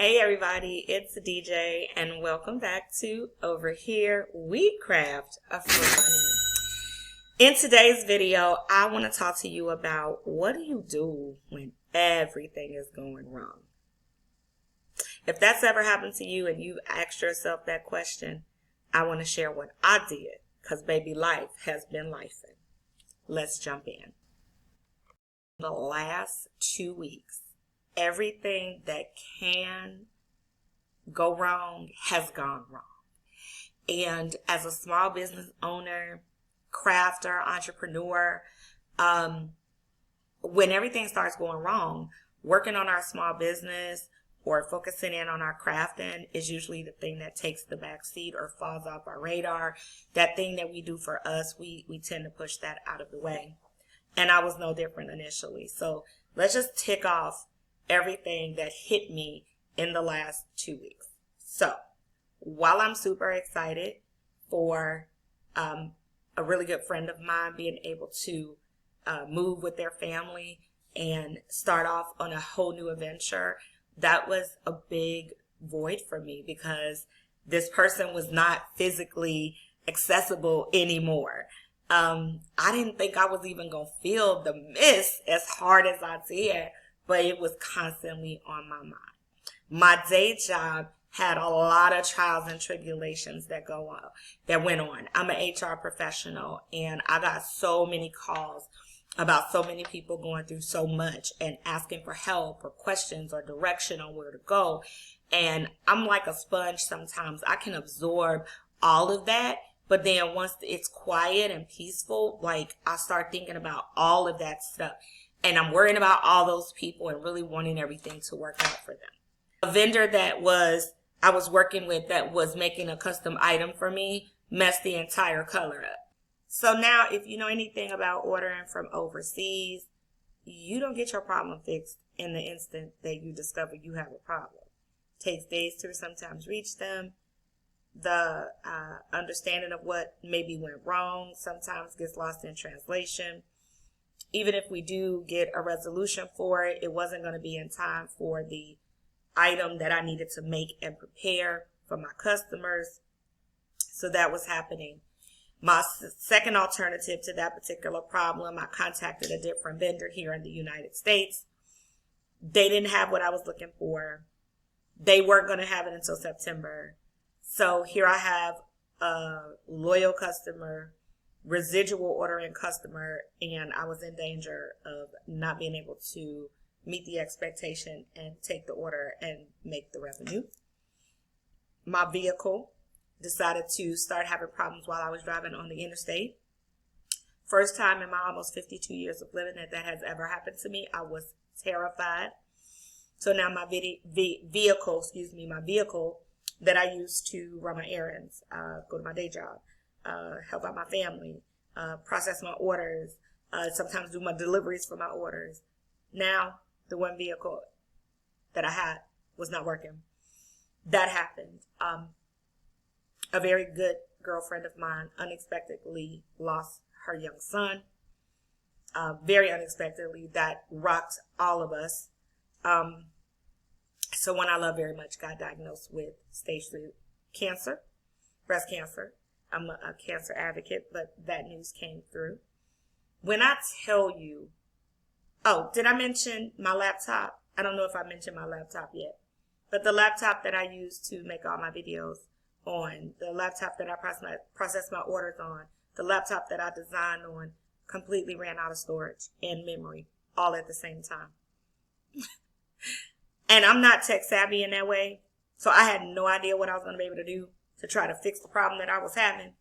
Hey everybody, it's DJ and welcome back to Over Here We Craft a For Money. In today's video, I want to talk to you about what do you do when everything is going wrong. If that's ever happened to you and you've asked yourself that question, I want to share what I did because baby, life has been lifing. Let's jump in. The last 2 weeks, everything that can go wrong has gone wrong. And as a small business owner, crafter, entrepreneur, when everything starts going wrong, working on our small business or focusing in on our crafting is usually the thing that takes the back seat or falls off our radar. That thing that we do for us, we tend to push that out of the way. And I was no different initially. So let's just tick off everything that hit me in the last 2 weeks. So while I'm super excited for a really good friend of mine being able to move with their family and start off on a whole new adventure, that was a big void for me because this person was not physically accessible anymore. I didn't think I was even going to feel the miss as hard as I did, but it was constantly on my mind. My day job had a lot of trials and tribulations that went on. I'm an HR professional and I got so many calls about so many people going through so much and asking for help or questions or direction on where to go. And I'm like a sponge sometimes. I can absorb all of that. But then once it's quiet and peaceful, like I start thinking about all of that stuff. And I'm worrying about all those people and really wanting everything to work out for them. A vendor that I was working with that was making a custom item for me messed the entire color up. So now if you know anything about ordering from overseas, you don't get your problem fixed in the instant that you discover you have a problem. It takes days to sometimes reach them. The understanding of what maybe went wrong sometimes gets lost in translation. Even if we do get a resolution for it, it wasn't going to be in time for the item that I needed to make and prepare for my customers. So that was happening. My second alternative to that particular problem, I contacted a different vendor here in the United States. They didn't have what I was looking for. They weren't going to have it until September. So here I have a loyal customer, residual ordering customer, and I was in danger of not being able to meet the expectation and take the order and make the revenue. My vehicle decided to start having problems while I was driving on the interstate. First time in my almost 52 years of living that has ever happened to me. I was terrified. So now my vehicle that I use to run my errands, go to my day job, help out my family, process my orders, sometimes do my deliveries for my orders. Now, the one vehicle that I had was not working. That happened. A very good girlfriend of mine unexpectedly lost her young son. Very unexpectedly. That rocked all of us. Someone I love very much got diagnosed with stage 3 cancer, breast cancer. I'm a cancer advocate, but that news came through. When I tell you, did I mention my laptop? I don't know if I mentioned my laptop yet, but the laptop that I use to make all my videos on, the laptop that I process my orders on, the laptop that I design on, completely ran out of storage and memory all at the same time. And I'm not tech savvy in that way, so I had no idea what I was going to be able to do to try to fix the problem that I was having.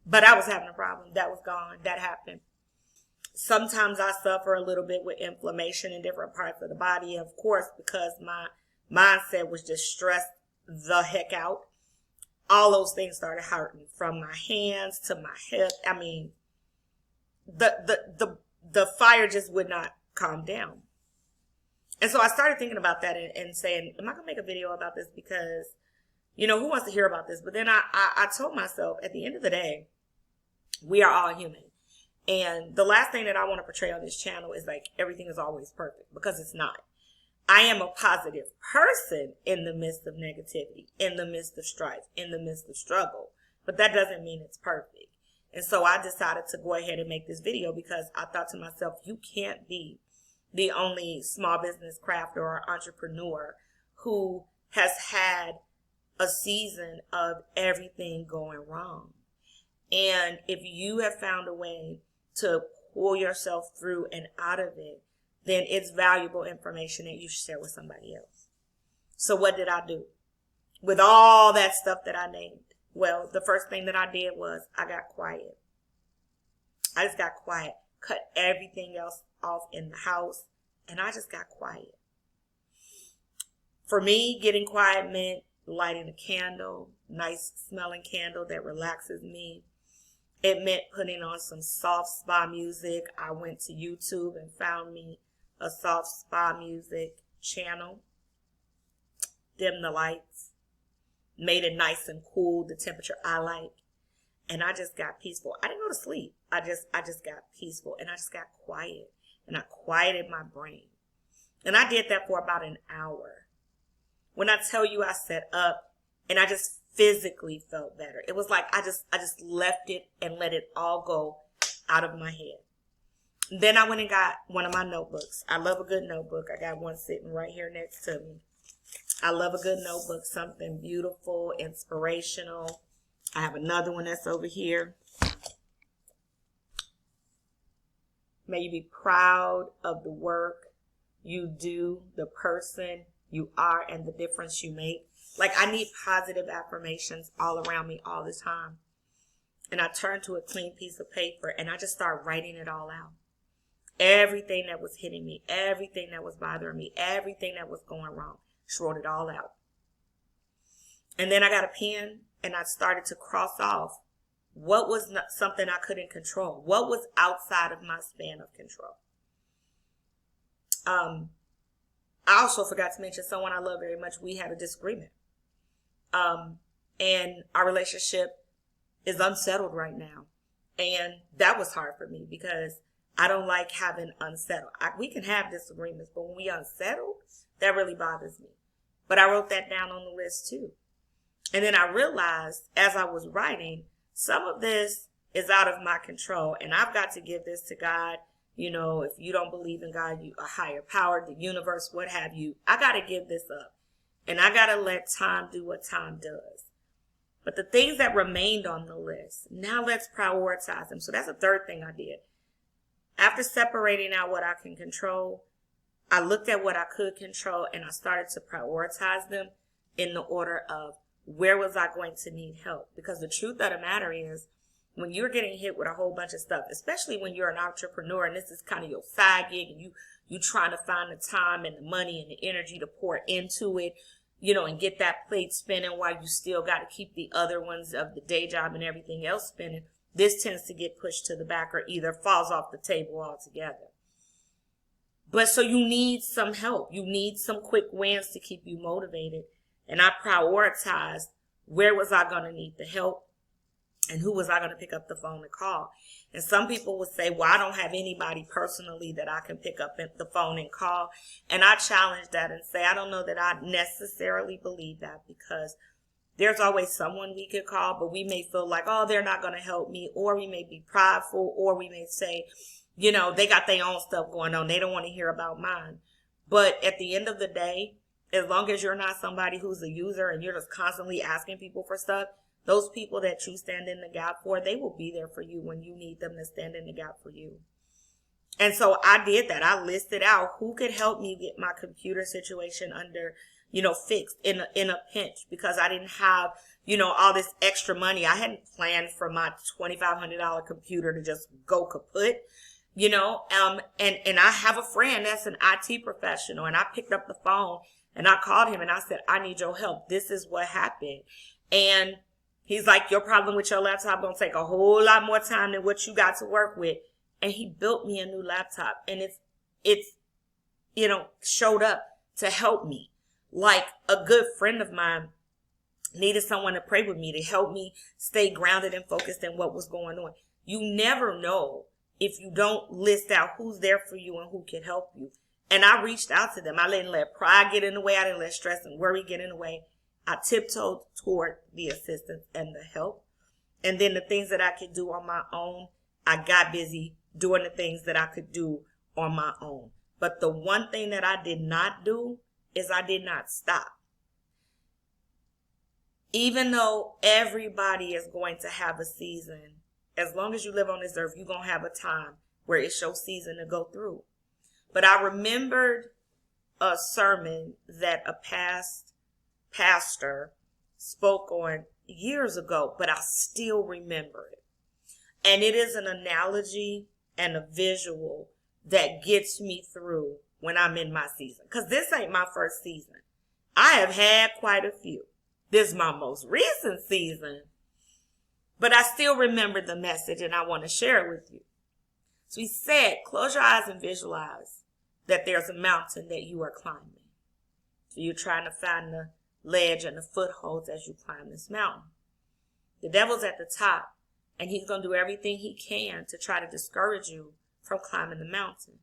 But I was having a problem. That was gone. That happened. Sometimes I suffer a little bit with inflammation in different parts of the body, of course, because my mindset was just stressed the heck out. All those things started hurting, from my hands to my hip. I mean, the fire just would not calm down. And so I started thinking about that and saying, am I going to make a video about this? Because, who wants to hear about this? But then I told myself, at the end of the day, we are all human. And the last thing that I want to portray on this channel is like everything is always perfect, because it's not. I am a positive person in the midst of negativity, in the midst of strife, in the midst of struggle. But that doesn't mean it's perfect. And so I decided to go ahead and make this video because I thought to myself, you can't be the only small business crafter or entrepreneur who has had a season of everything going wrong. And if you have found a way to pull yourself through and out of it, then it's valuable information that you should share with somebody else. So what did I do with all that stuff that I named? Well, the first thing that I did was I got quiet. I just got quiet, cut everything else off in the house, and I just got quiet. For me, getting quiet meant lighting a candle, nice smelling candle that relaxes me. It meant putting on some soft spa music. I went to YouTube and found me a soft spa music channel. Dimmed the lights. Made it nice and cool, the temperature I like. And I just got peaceful. I didn't go to sleep. I just got peaceful. And I just got quiet. And I quieted my brain. And I did that for about an hour. When I tell you I sat up and I just physically felt better. It was like I just left it and let it all go out of my head. Then I went and got one of my notebooks. I love a good notebook. I got one sitting right here next to me. I love a good notebook, something beautiful, inspirational. I have another one that's over here. May you be proud of the work you do, the person you are, and the difference you make. Like, I need positive affirmations all around me all the time. And I turned to a clean piece of paper and I just started writing it all out. Everything that was hitting me, everything that was bothering me, everything that was going wrong. Just wrote it all out. And then I got a pen and I started to cross off what was not something I couldn't control. What was outside of my span of control. I also forgot to mention someone I love very much. We had a disagreement. And our relationship is unsettled right now. And that was hard for me because I don't like having unsettled. We can have disagreements, but when we unsettled, that really bothers me. But I wrote that down on the list too. And then I realized as I was writing, some of this is out of my control and I've got to give this to God. You know, if you don't believe in God, a higher power, the universe, what have you, I got to give this up. And I got to let time do what time does. But the things that remained on the list, now let's prioritize them. So that's the third thing I did. After separating out what I can control, I looked at what I could control and I started to prioritize them in the order of where was I going to need help? Because the truth of the matter is, when you're getting hit with a whole bunch of stuff, especially when you're an entrepreneur and this is kind of your side gig and you trying to find the time and the money and the energy to pour into it, you know, and get that plate spinning while you still got to keep the other ones of the day job and everything else spinning, this tends to get pushed to the back or either falls off the table altogether. But so you need some help. You need some quick wins to keep you motivated. And I prioritized where was I going to need the help and who was I going to pick up the phone and call. And some people would say, well, I don't have anybody personally that I can pick up the phone and call. And I challenge that and say, I don't know that I necessarily believe that, because there's always someone we could call, but we may feel like, oh, they're not going to help me, or we may be prideful, or we may say, you know, they got their own stuff going on. They don't want to hear about mine. But at the end of the day, as long as you're not somebody who's a user and you're just constantly asking people for stuff, those people that you stand in the gap for, they will be there for you when you need them to stand in the gap for you. And so I did that. I listed out who could help me get my computer situation under, you know, fixed in a pinch, because I didn't have, you know, all this extra money. I hadn't planned for my $2,500 computer to just go kaput, you know, and I have a friend that's an IT professional, and I picked up the phone and I called him and I said, I need your help. This is what happened. And he's like, your problem with your laptop gonna take a whole lot more time than what you got to work with. And he built me a new laptop, and it's, you know, showed up to help me. Like a good friend of mine needed someone to pray with me, to help me stay grounded and focused in what was going on. You never know if you don't list out who's there for you and who can help you. And I reached out to them. I didn't let pride get in the way. I didn't let stress and worry get in the way. I tiptoed toward the assistance and the help. And then the things that I could do on my own, I got busy doing the things that I could do on my own. But the one thing that I did not do is I did not stop. Even though everybody is going to have a season, as long as you live on this earth, you're going to have a time where it's your season to go through. But I remembered a sermon that a past pastor spoke on years ago, but I still remember it. And it is an analogy and a visual that gets me through when I'm in my season. Because this ain't my first season. I have had quite a few. This is my most recent season. But I still remember the message and I want to share it with you. So he said, close your eyes and visualize that there's a mountain that you are climbing. So you're trying to find the ledge and the footholds as you climb this mountain. The devil's at the top, and he's going to do everything he can to try to discourage you from climbing the mountain.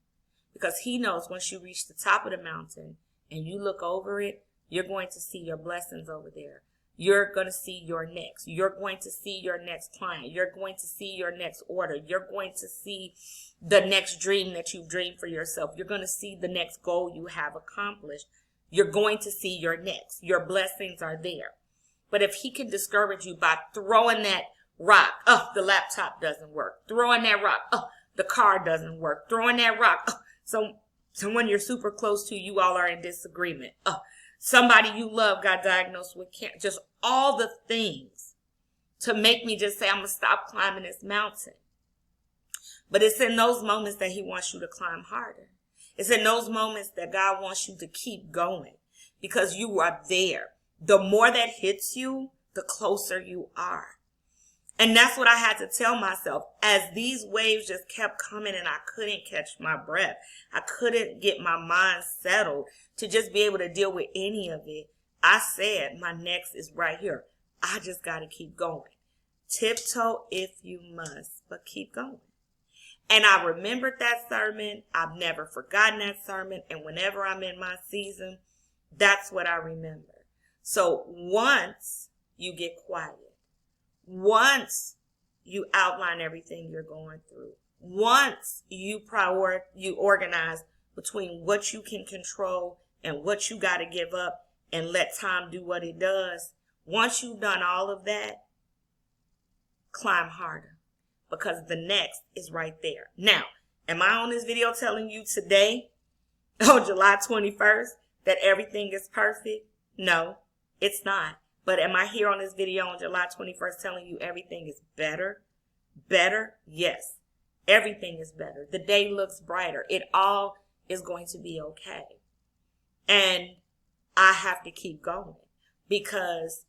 Because he knows once you reach the top of the mountain and you look over it, you're going to see your blessings over there. You're going to see your next. You're going to see your next client. You're going to see your next order. You're going to see the next dream that you've dreamed for yourself. You're going to see the next goal you have accomplished. You're going to see your next. Your blessings are there. But if he can discourage you by throwing that rock, oh, the laptop doesn't work. Throwing that rock, oh, the car doesn't work. Throwing that rock, oh, someone you're super close to, you all are in disagreement. Oh, somebody you love got diagnosed with cancer. Just all the things to make me just say, I'm going to stop climbing this mountain. But it's in those moments that he wants you to climb harder. It's in those moments that God wants you to keep going because you are there. The more that hits you, the closer you are. And that's what I had to tell myself as these waves just kept coming and I couldn't catch my breath. I couldn't get my mind settled to just be able to deal with any of it. I said, my next is right here. I just got to keep going. Tiptoe if you must, but keep going. And I remembered that sermon. I've never forgotten that sermon. And whenever I'm in my season, that's what I remember. So once you get quiet, once you outline everything you're going through, once you organize between what you can control and what you got to give up and let time do what it does, once you've done all of that, climb harder because the next is right there. Now, am I on this video telling you today, on July 21st, that everything is perfect? No, it's not. But am I here on this video on July 21st telling you everything is better? Better? Yes. Everything is better. The day looks brighter. It all is going to be okay. And I have to keep going because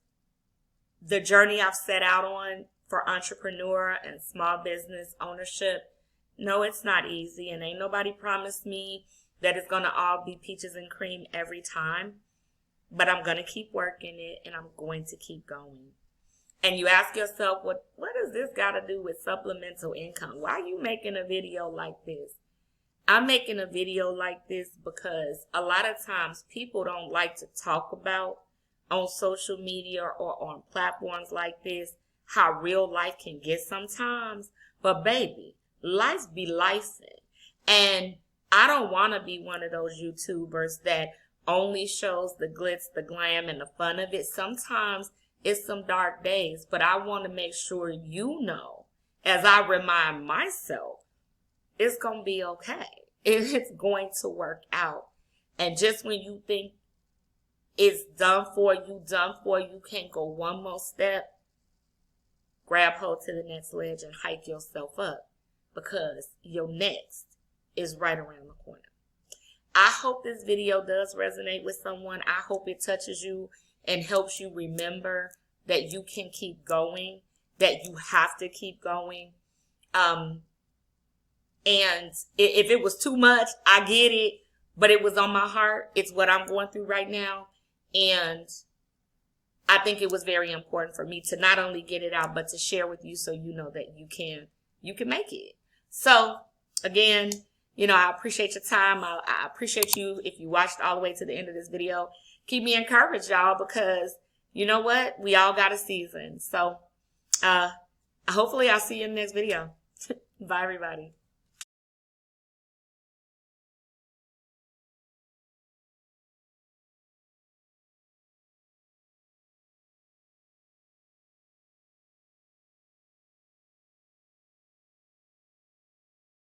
the journey I've set out on for entrepreneur and small business ownership, no, it's not easy. And ain't nobody promised me that it's going to all be peaches and cream every time. But I'm going to keep working it and I'm going to keep going. And you ask yourself, what does this got to do with supplemental income? Why are you making a video like this? I'm making a video like this because a lot of times people don't like to talk about on social media or on platforms like this how real life can get sometimes. But baby, life be licensed. And I don't want to be one of those YouTubers that only shows the glitz, the glam, and the fun of it. Sometimes it's some dark days, but I want to make sure you know, as I remind myself, it's going to be okay. It's going to work out. And just when you think it's done for you can't go one more step, grab hold to the next ledge and hike yourself up because your next is right around the corner. I hope this video does resonate with someone. I hope it touches you and helps you remember that you can keep going, that you have to keep going. And if it was too much, I get it, but it was on my heart. It's what I'm going through right now. And I think it was very important for me to not only get it out, but to share with you so you know that you can make it. So again, I appreciate your time. I appreciate you if you watched all the way to the end of this video. Keep me encouraged, y'all, because you know what? We all got a season. So hopefully I'll see you in the next video. Bye, everybody.